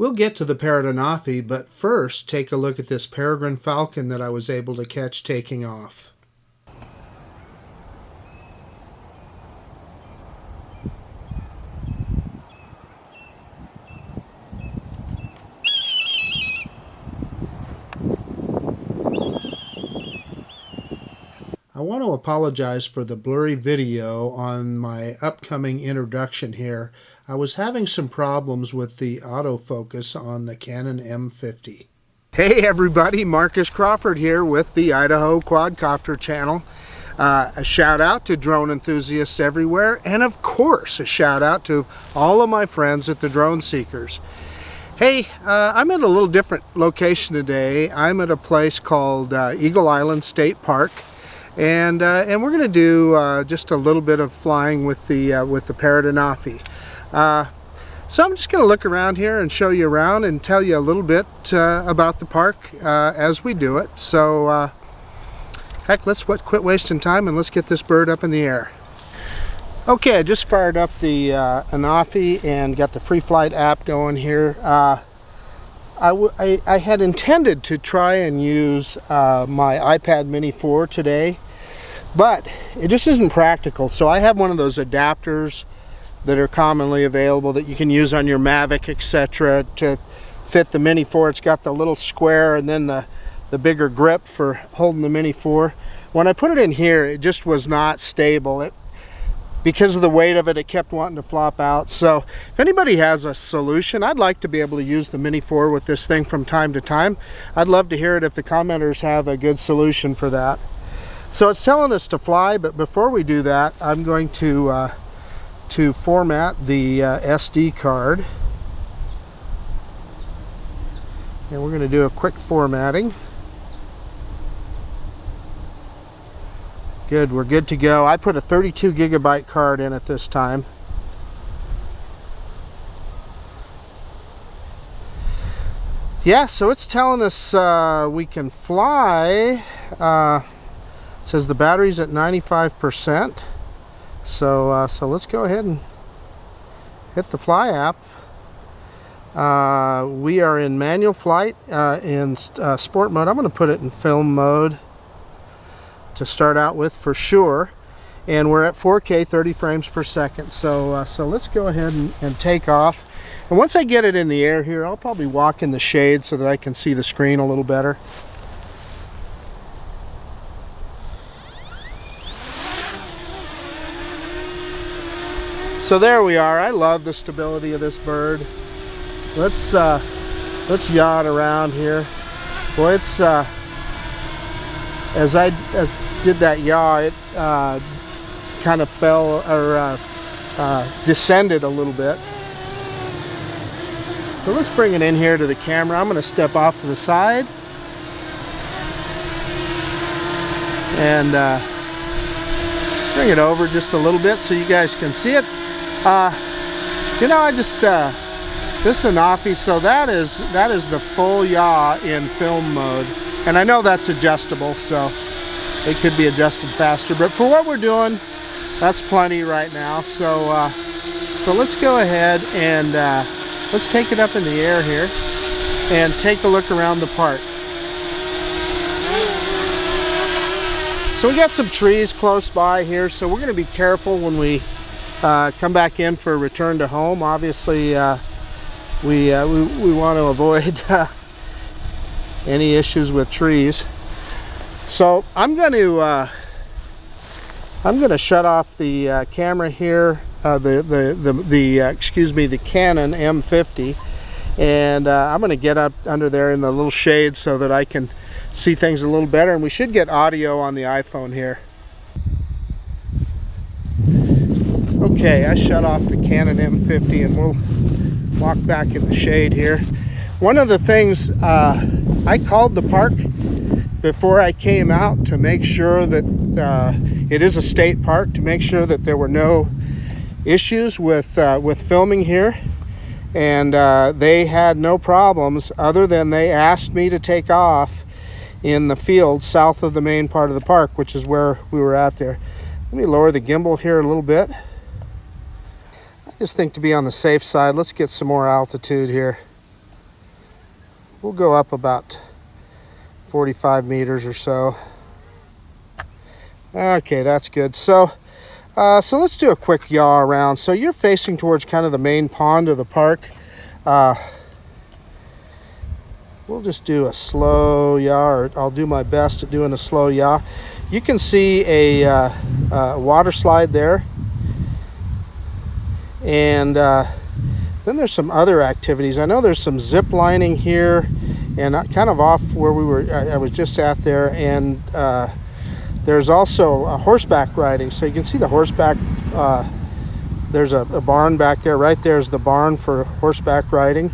We'll get to the Parrot Anafi, but first take a look at this Peregrine Falcon that I was able to catch taking off. I want to apologize for the blurry video on my upcoming introduction here. I was having some problems with the autofocus on the Canon M50. Hey everybody, Marcus Crawford here with the Idaho Quadcopter channel. A shout out to drone enthusiasts everywhere, and of course a shout out to all of my friends at the Drone Seekers. Hey, I'm at a little different location today. I'm at a place called Eagle Island State Park. And we're going to do just a little bit of flying with the Parrot Anafi. So I'm just going to look around here and show you around and tell you a little bit about the park as we do it. So heck, let's quit wasting time and let's get this bird up in the air. Okay, I just fired up the Anafi and got the free flight app going here. I had intended to try and use my iPad Mini 4 today, but it just isn't practical. So I have one of those adapters that are commonly available that you can use on your Mavic, etc. to fit the Mini 4. It's got the little square and then the bigger grip for holding the Mini 4. When I put it in here, it just was not stable. Because of the weight of it, it kept wanting to flop out. So if anybody has a solution, I'd like to be able to use the Mini 4 with this thing from time to time. I'd love to hear it if the commenters have a good solution for that. So it's telling us to fly, but before we do that, I'm going to format the SD card. And we're going to do a quick formatting. Good, we're good to go. I put a 32 gigabyte card in at this time. Yeah, so it's telling us we can fly. It says the battery's at 95%. So let's go ahead and hit the fly app. We are in manual flight in sport mode. I'm going to put it in film mode to start out with for sure, and we're at 4K 30 frames per second. So let's go ahead and take off. And once I get it in the air here, I'll probably walk in the shade so that I can see the screen a little better. So there we are. I love the stability of this bird. Let's yaw it around here. Boy, it's as I did that yaw, it kind of fell or descended a little bit. So let's bring it in here to the camera. I'm going to step off to the side and bring it over just a little bit so you guys can see it. You know, I just this Anafi, so that is the full yaw in film mode. And I know that's adjustable, so it could be adjusted faster. But for what we're doing, that's plenty right now. So so let's go ahead and let's take it up in the air here and take a look around the park. So we got some trees close by here, so we're going to be careful when we come back in for a return to home. Obviously, we want to avoid any issues with trees. So I'm going to shut off the camera here, excuse me, the Canon M50, and I'm going to get up under there in the little shade so that I can see things a little better, and we should get audio on the iPhone here. Okay, I shut off the Canon M50 and we'll walk back in the shade here. One of the things, I called the park before I came out to make sure that it is a state park, to make sure that there were no issues with filming here, and they had no problems, other than they asked me to take off in the field south of the main part of the park, which is where we were at there. Let me lower the gimbal here a little bit. I just think to be on the safe side, let's get some more altitude here. We'll go up about 45 meters or so. Okay, that's good. So let's do a quick yaw around. So you're facing towards kind of the main pond of the park. We'll just do a slow yaw, or I'll do my best at doing a slow yaw. You can see a water slide there. And then there's some other activities. I know there's some zip lining here, and kind of off where I was just at there, and there's also horseback riding. So you can see the horseback, there's a barn back there. Right there's the barn for horseback riding,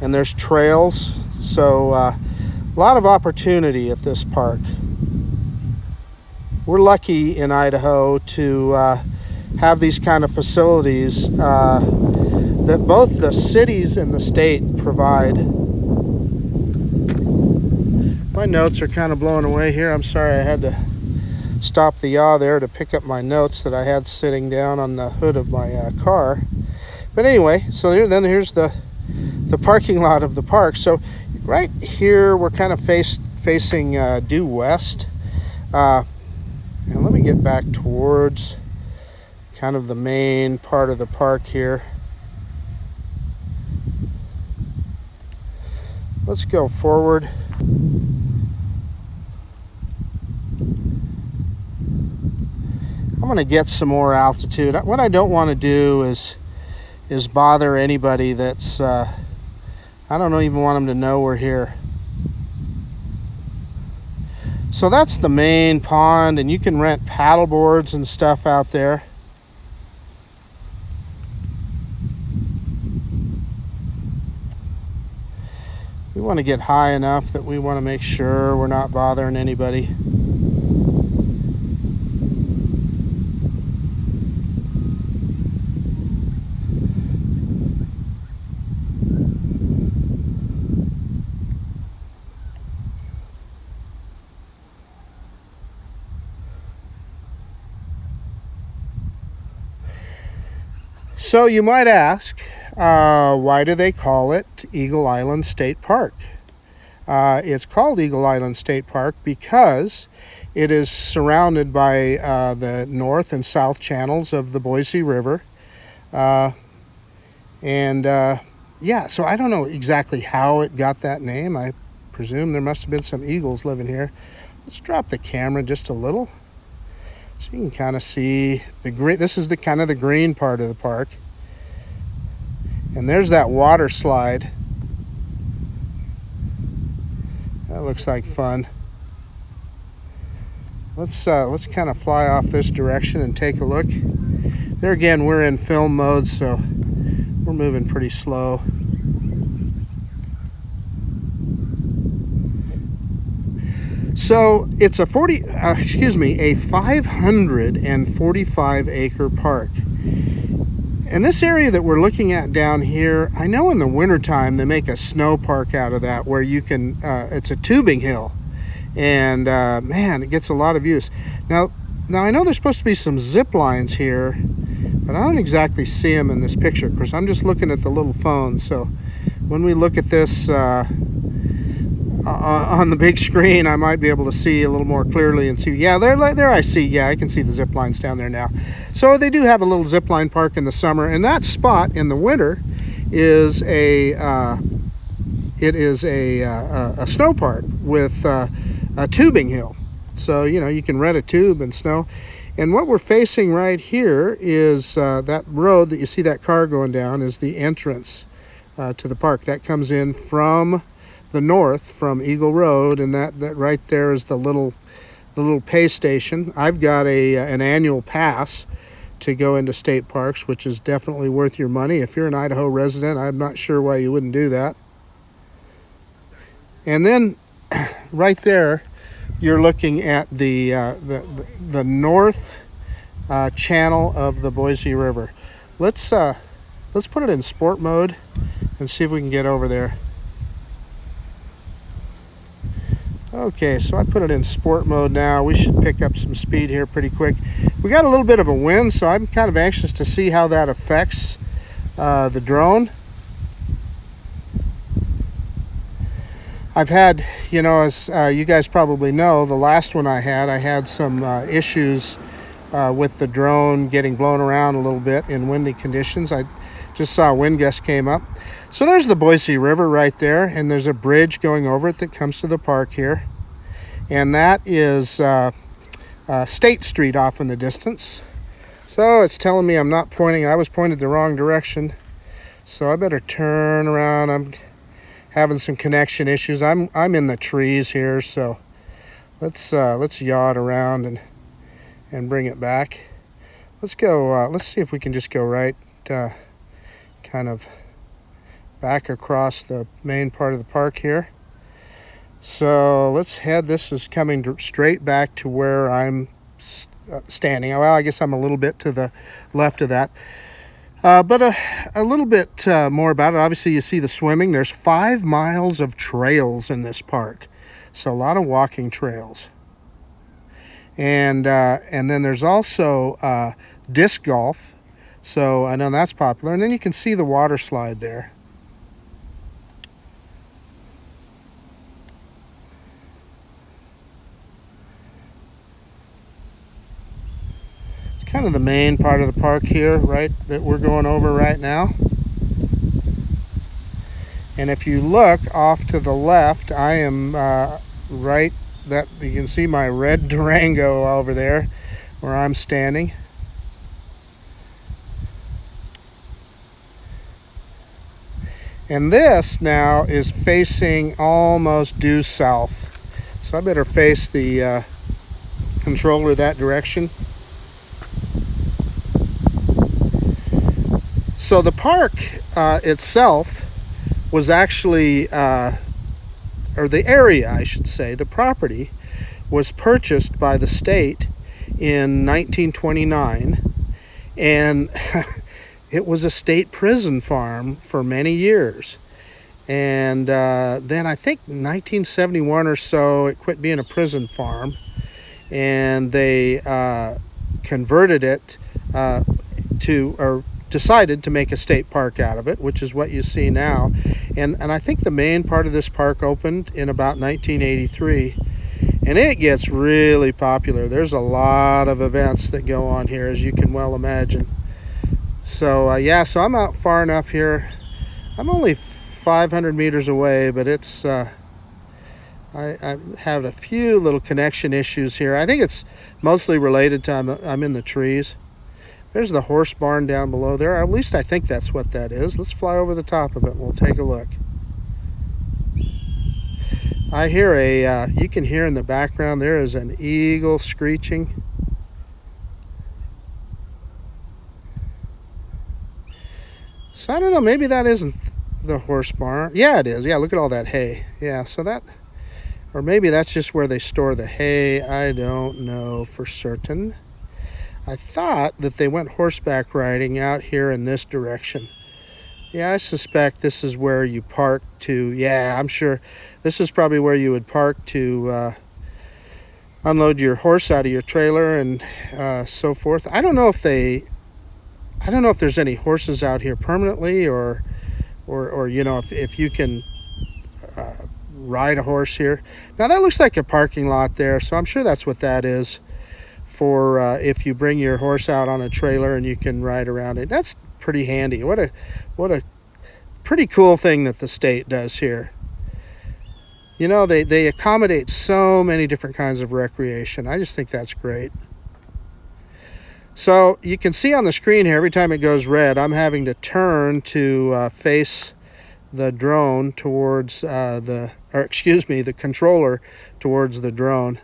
and there's trails. So a lot of opportunity at this park. We're lucky in Idaho to have these kind of facilities that both the cities and the state provide. My notes are kind of blowing away here. I'm sorry, I had to stop the yaw there to pick up my notes that I had sitting down on the hood of my car. But anyway, so here's the parking lot of the park. So right here we're kind of facing due west. And let me get back towards kind of the main part of the park here. Let's go forward. I'm going to get some more altitude. What I don't want to do is bother anybody that's I don't even want them to know we're here. So that's the main pond, and you can rent paddle boards and stuff out there. We want to get high enough that we want to make sure we're not bothering anybody. So you might ask, why do they call it Eagle Island State Park? It's called Eagle Island State Park because it is surrounded by the north and south channels of the Boise River. Yeah, so I don't know exactly how it got that name. I presume there must have been some eagles living here. Let's drop the camera just a little so you can kind of see the green. This is the kind of the green part of the park. And there's that water slide. That looks like fun. Let's kind of fly off this direction and take a look. There again, we're in film mode, so we're moving pretty slow. So it's a 545 acre park. And this area that we're looking at down here, I know in the wintertime they make a snow park out of that where you can, it's a tubing hill. And man, it gets a lot of use. Now I know there's supposed to be some zip lines here, but I don't exactly see them in this picture because I'm just looking at the little phone. So when we look at this on the big screen, I might be able to see a little more clearly and see. Yeah, there I see. Yeah, I can see the zip lines down there now. So they do have a little zip line park in the summer, and that spot in the winter is a snow park with a tubing hill. So you can rent a tube and snow. And what we're facing right here is that road that you see that car going down is the entrance to the park. That comes in from the north from Eagle Road, and that right there is the little pay station. I've got an annual pass to go into state parks, which is definitely worth your money. If you're an Idaho resident, I'm not sure why you wouldn't do that. And then right there, you're looking at the north channel of the Boise River. Let's put it in sport mode and see if we can get over there. Okay, so I put it in sport mode now. We should pick up some speed here pretty quick. We got a little bit of a wind, so I'm kind of anxious to see how that affects the drone. I've had, you know, as you guys probably know, the last one I had some issues with the drone getting blown around a little bit in windy conditions. I just saw a wind gust came up. So there's the Boise River right there, and there's a bridge going over it that comes to the park here. And that is State Street off in the distance. So it's telling me I'm not pointing. I was pointed the wrong direction. So I better turn around. I'm having some connection issues. I'm in the trees here, so let's yaw it around and bring it back. Let's go. Let's see if we can just go right, kind of back across the main part of the park here. So let's head. This is coming straight back to where I'm standing. Well, I guess I'm a little bit to the left of that. But a little bit more about it. Obviously, you see the swimming. There's 5 miles of trails in this park, so a lot of walking trails. And then there's also disc golf, so I know that's popular. And then you can see the water slide there. Kind of the main part of the park here, right, that we're going over right now. And if you look off to the left, I am right, that you can see my red Durango over there where I'm standing. And this now is facing almost due south. So I better face the controller that direction. So the park itself was actually, or the area, I should say, the property was purchased by the state in 1929, and it was a state prison farm for many years. And then I think 1971 or so, it quit being a prison farm, and they converted it or decided to make a state park out of it, which is what you see now. And I think the main part of this park opened in about 1983, and it gets really popular. There's a lot of events that go on here, as you can well imagine. So yeah, so I'm out far enough here. I'm only 500 meters away, but it's I have a few little connection issues here. I think it's mostly related to I'm in the trees. There's the horse barn down below there. At least I think that's what that is. Let's fly over the top of it and we'll take a look. I hear you can hear in the background there is an eagle screeching. So I don't know, maybe that isn't the horse barn. Yeah, it is. Yeah, look at all that hay. Yeah, so that, or maybe that's just where they store the hay. I don't know for certain. I thought that they went horseback riding out here in this direction. Yeah, I suspect this is where you park to, yeah, I'm sure this is probably where you would park to unload your horse out of your trailer and so forth. I don't know if there's any horses out here permanently or you know, if you can ride a horse here. Now that looks like a parking lot there, so I'm sure that's what that is. For if you bring your horse out on a trailer and you can ride around it. That's pretty handy. What a pretty cool thing that the state does here. You know, they accommodate so many different kinds of recreation. I just think that's great. So you can see on the screen here, every time it goes red, I'm having to turn to face the drone towards the controller towards the drone.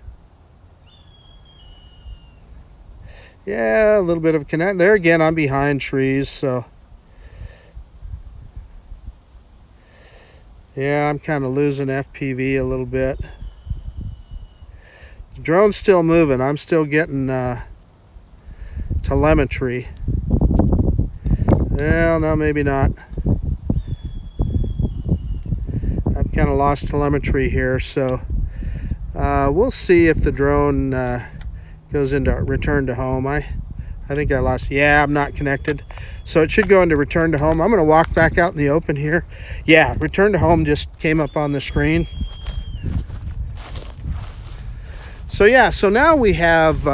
Yeah, a little bit of a connect. There again, I'm behind trees, so yeah, I'm kind of losing FPV a little bit. The drone's still moving. I'm still getting telemetry. Well, no, maybe not. I've kind of lost telemetry here, so we'll see if the drone goes into return to home. I think I lost. Yeah, I'm not connected. So it should go into return to home. I'm going to walk back out in the open here. Yeah, return to home just came up on the screen. So yeah, so now we have,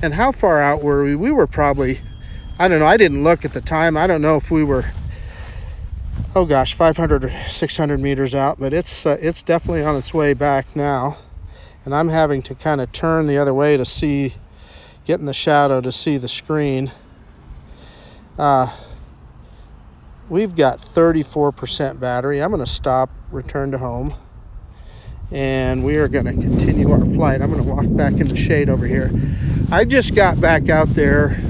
and how far out were we? We were probably, I don't know, I didn't look at the time. I don't know if we were, oh gosh, 500 or 600 meters out, but it's definitely on its way back now. And I'm having to kind of turn the other way to see, get in the shadow to see the screen. We've got 34% battery. I'm going to stop, return to home, and we are going to continue our flight. I'm going to walk back in the shade over here. I just got back out there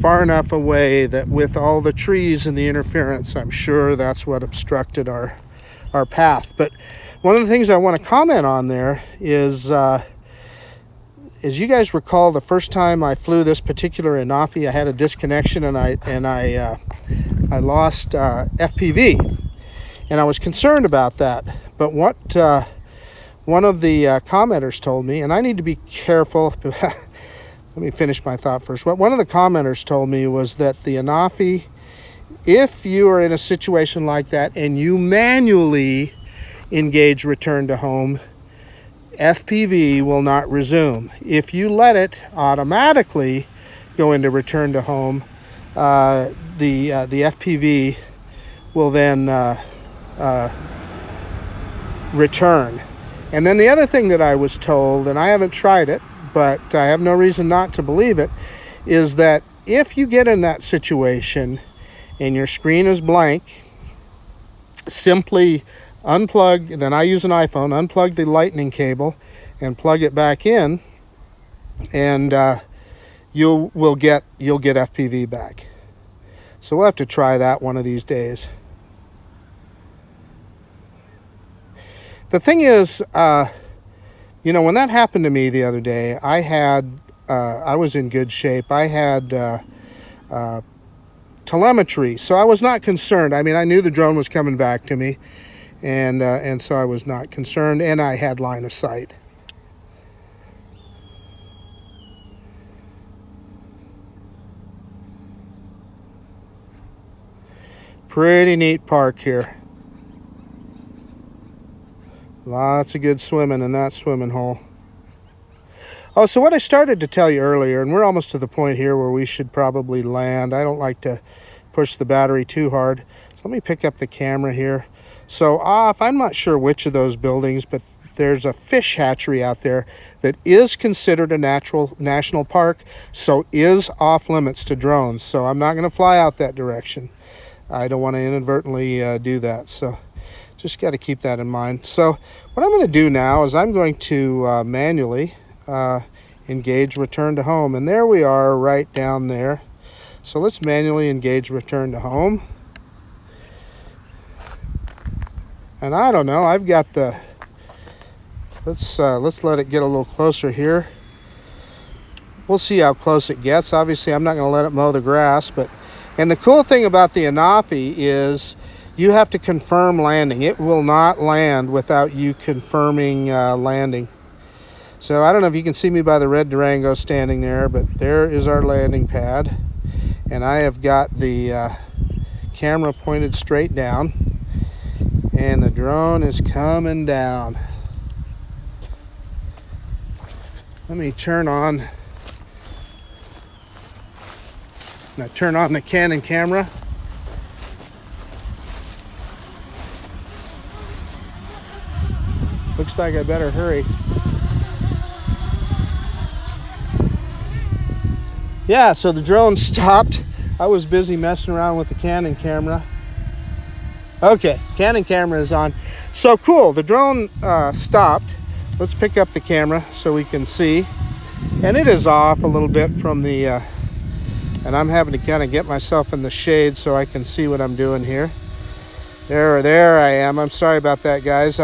far enough away that with all the trees and the interference, I'm sure that's what obstructed our path. But one of the things I want to comment on there is, as you guys recall, the first time I flew this particular Anafi, I had a disconnection and I lost FPV, and I was concerned about that. But what one of the commenters told me, and I need to be careful. Let me finish my thought first. What one of the commenters told me was that the Anafi, if you are in a situation like that and you manually engage return to home, FPV will not resume. If you let it automatically go into return to home, the FPV will then return. And then the other thing that I was told, and I haven't tried it, but I have no reason not to believe it, is that if you get in that situation and your screen is blank, simply unplug, then I use an iPhone, unplug the lightning cable and plug it back in, and you'll get FPV back. So we'll have to try that one of these days. The thing is, you know, when that happened to me the other day, I was in good shape. I had telemetry, so I was not concerned. I mean, I knew the drone was coming back to me, and so I was not concerned, and I had line of sight. Pretty neat park here. Lots of good swimming in that swimming hole. Oh, so what I started to tell you earlier, and we're almost to the point here where we should probably land. I don't like to push the battery too hard. So let me pick up the camera here. So off, I'm not sure which of those buildings, but there's a fish hatchery out there that is considered a national park, so is off limits to drones. So I'm not going to fly out that direction. I don't want to inadvertently do that. So just got to keep that in mind. So what I'm going to do now is I'm going to manually engage return to home. And there we are right down there. So let's manually engage return to home. And I don't know, I've got the, let's let it get a little closer here. We'll see how close it gets. Obviously, I'm not going to let it mow the grass, but, and the cool thing about the Anafi is you have to confirm landing. It will not land without you confirming landing. So I don't know if you can see me by the red Durango standing there, but there is our landing pad. And I have got the camera pointed straight down. And the drone is coming down. Let me turn on. Now turn on the Canon camera. Looks like I better hurry. Yeah, so the drone stopped. I was busy messing around with the Canon camera. Okay, Canon camera is on. So cool, the drone stopped. Let's pick up the camera so we can see. And it is off a little bit from the, and I'm having to kind of get myself in the shade so I can see what I'm doing here. There I am. I'm sorry about that, guys.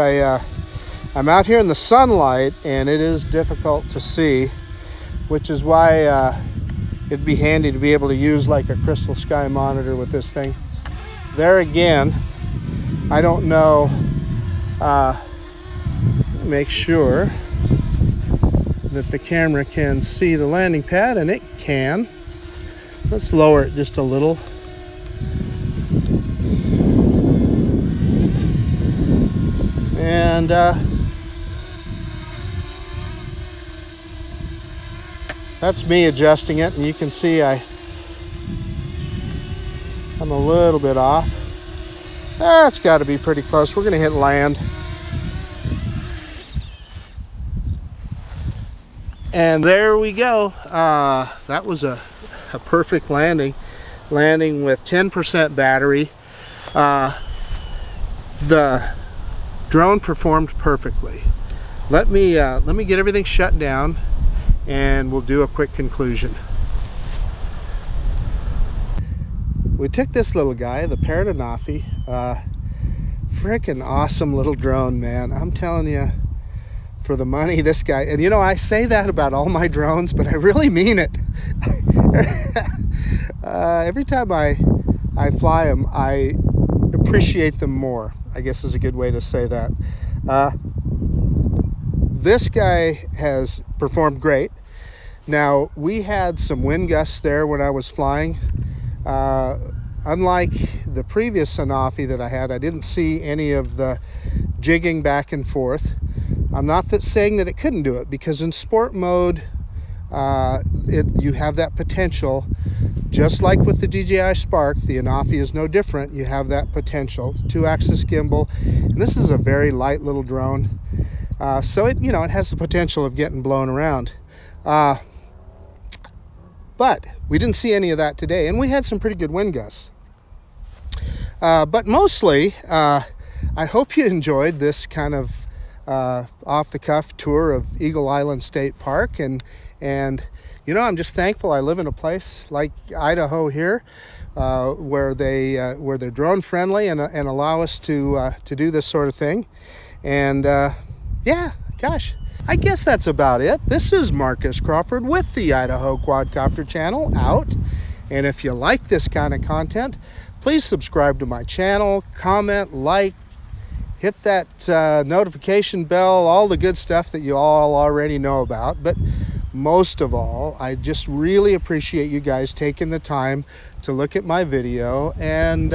I'm out here in the sunlight and it is difficult to see, which is why it'd be handy to be able to use like a crystal sky monitor with this thing. There again, I don't know, make sure that the camera can see the landing pad, and it can. Let's lower it just a little. And That's me adjusting it, and you can see I'm a little bit off. That's got to be pretty close. We're going to hit land. And there we go. That was a perfect landing with 10% battery. The drone performed perfectly. Let me get everything shut down, and we'll do a quick conclusion. We took this little guy, the Parrot Anafi. Freaking awesome little drone, man. I'm telling you, for the money, this guy, and you know, I say that about all my drones, but I really mean it. Every time I fly them, I appreciate them more, I guess is a good way to say that. This guy has performed great. Now, we had some wind gusts there when I was flying. Unlike the previous Anafi that I had, I didn't see any of the jigging back and forth. I'm not saying that it couldn't do it, because in sport mode, you have that potential. Just like with the DJI Spark, the Anafi is no different. You have that potential. 2-axis gimbal, and this is a very light little drone, so it has the potential of getting blown around. But we didn't see any of that today, and we had some pretty good wind gusts. But mostly, I hope you enjoyed this kind of off-the-cuff tour of Eagle Island State Park, and I'm just thankful I live in a place like Idaho here, where they're drone friendly and allow us to do this sort of thing. And yeah, gosh, I guess that's about it. This is Marcus Crawford with the Idaho Quadcopter channel out. And if you like this kind of content, please subscribe to my channel, comment, like, hit that notification bell, all the good stuff that you all already know about. But most of all, I just really appreciate you guys taking the time to look at my video. And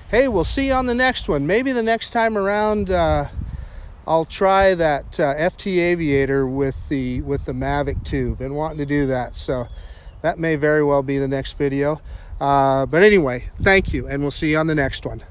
hey, we'll see you on the next one. Maybe the next time around, I'll try that FT Aviator with the Mavic 2. Been wanting to do that, so that may very well be the next video. But anyway, thank you, and we'll see you on the next one.